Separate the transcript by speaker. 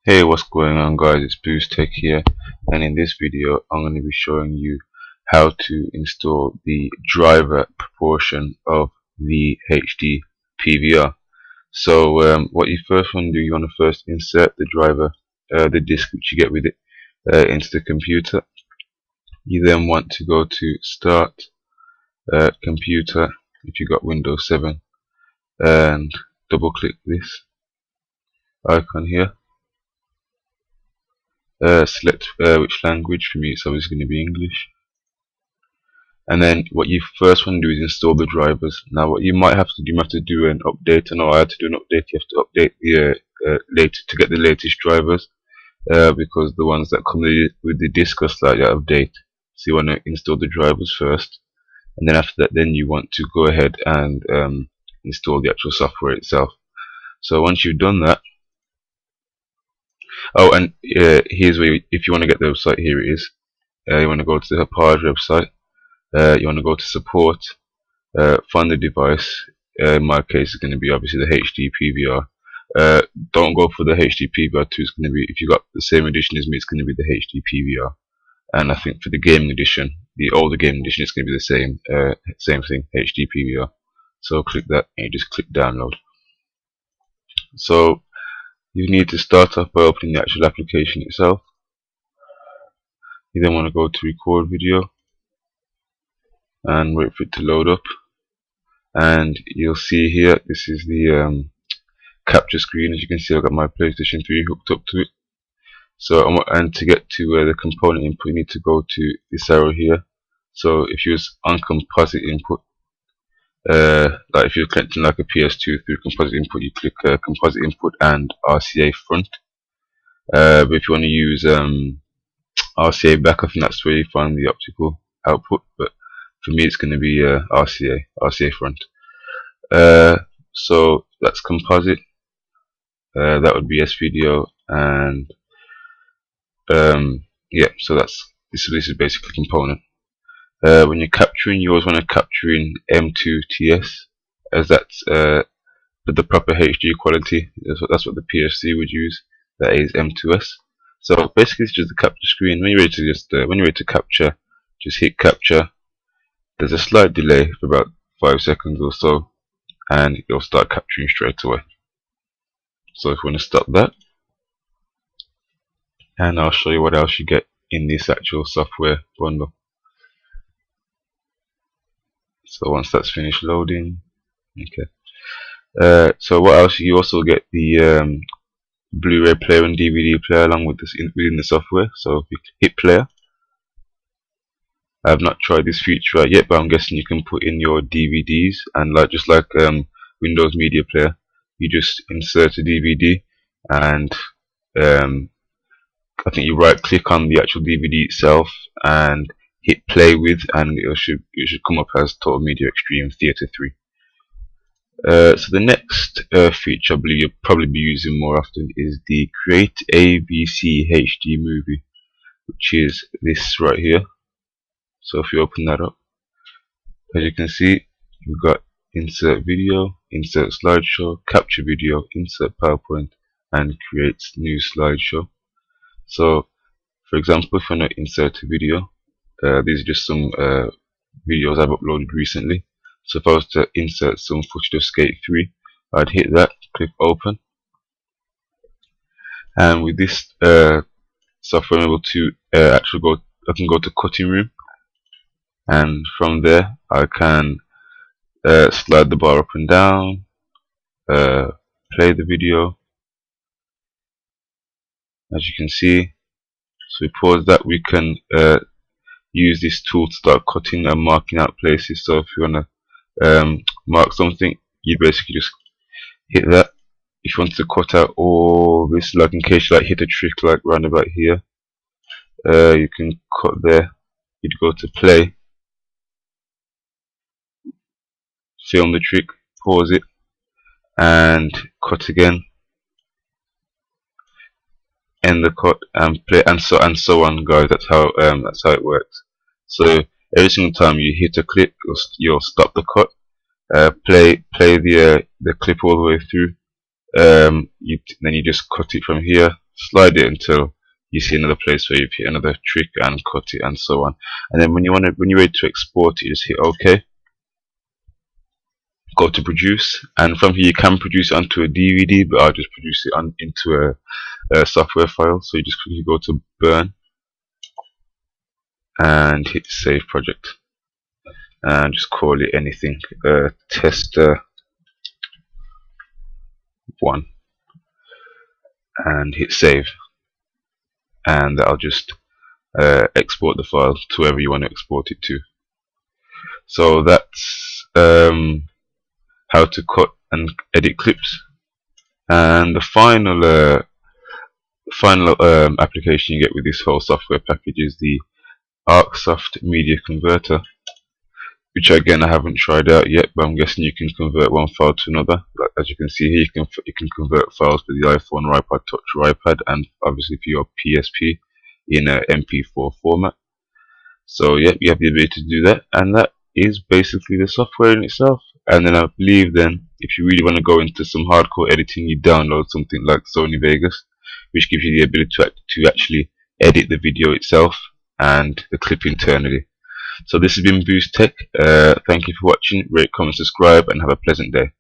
Speaker 1: Hey, what's going on, guys? It's Boost Tech here, and in this video I'm going to be showing you how to install the driver proportion of the HD PVR. So what you first want to do, you want to first insert the driver, the disk which you get with it, into the computer. You then want to go to Start, Computer if you got Windows 7, and double click this icon here. Select which language. For me it's obviously going to be English, and then what you first want to do is install the drivers. Now what you might have to do, you have to do an update. I know I had to do an update. You have to update the to get the latest drivers, because the ones that come with the disk are slightly out of date. So you want to install the drivers first, and then after that then you want to go ahead and install the actual software itself. So once you've done that, oh, and here's where if you want to get the website, here it is. You want to go to the Hauppague website. You want to go to support, find the device. In my case, it's going to be obviously the HD PVR. Don't go for the HD PVR 2. It's going to be, if you got the same edition as me, it's going to be the HD PVR. And I think for the gaming edition, the older gaming edition, it's going to be the same thing, HD PVR. So click that and you just click download. So you need to start off by opening the actual application itself. You then want to go to record video and wait for it to load up, and you'll see here this is the capture screen. As you can see, I've got my PlayStation 3 hooked up to it. So and to get to the component input, you need to go to this arrow here. So if you was on composite input, like if you're connecting like a PS2 through composite input, you click composite input and RCA front. But if you want to use RCA back, I think that's where you find the optical output. But for me, it's going to be RCA front. So that's composite. That would be S-video, and yeah. So that's this is basically component. When you're capturing, you always want to capture in M2TS, as that's with the proper HD quality. That's what the PSC would use. That is M2S. So basically, it's just the capture screen. When you're ready to capture, just hit capture. There's a slight delay for about 5 seconds or so, and it'll start capturing straight away. So if you want to stop that, and I'll show you what else you get in this actual software bundle. So once that's finished loading, okay. So what else? You also get the Blu-ray player and DVD player along with this within the software. So if you hit player, I have not tried this feature out yet, but I'm guessing you can put in your DVDs, and just like Windows Media Player, you just insert a DVD, and I think you right click on the actual DVD itself and hit play with, and it should come up as Total Media Extreme Theater 3. So the next feature I believe you'll probably be using more often is the Create ABC HD Movie, which is this right here. So if you open that up, as you can see, you've got insert video, insert slideshow, capture video, insert PowerPoint, and create new slideshow. So for example, if I want to insert a video, these are just some videos I've uploaded recently. So if I was to insert some footage of Skate 3, I'd hit that, click open, and with this software I'm able to I can go to cutting room, and from there I can slide the bar up and down, play the video. As you can see, so we pause that, we can use this tool to start cutting and marking out places. So if you want to mark something, you basically just hit that. If you want to cut out all this, like in case you like hit a trick like round about here, you can cut there. You'd go to play, film the trick, pause it, and cut again, end the cut, and play, and so on, guys. That's how it works. So every single time you hit a clip, you'll stop the cut, play the clip all the way through, Then you just cut it from here, slide it until you see another place where you've hit another trick and cut it, and so on. And then when you're ready to export it, you just hit OK. Go to produce, and from here you can produce it onto a DVD, but I'll just produce it into a software file. So you just quickly go to burn and hit save project, and just call it anything, tester 1, and hit save, and I'll just export the file to wherever you want to export it to. So that's how to cut and edit clips. And the final application you get with this whole software package is the Arcsoft media converter, which again I haven't tried out yet, but I'm guessing you can convert one file to another. Like, as you can see here, you can convert files for the iPhone or iPod Touch or iPad, and obviously for your PSP in a MP4 format. So yeah, you have the ability to do that, and that is basically the software in itself. And then I believe then, if you really want to go into some hardcore editing, you download something like Sony Vegas, which gives you the ability to actually edit the video itself and the clip internally. So this has been Boost Tech. Thank you for watching. Rate, comment, subscribe, and have a pleasant day.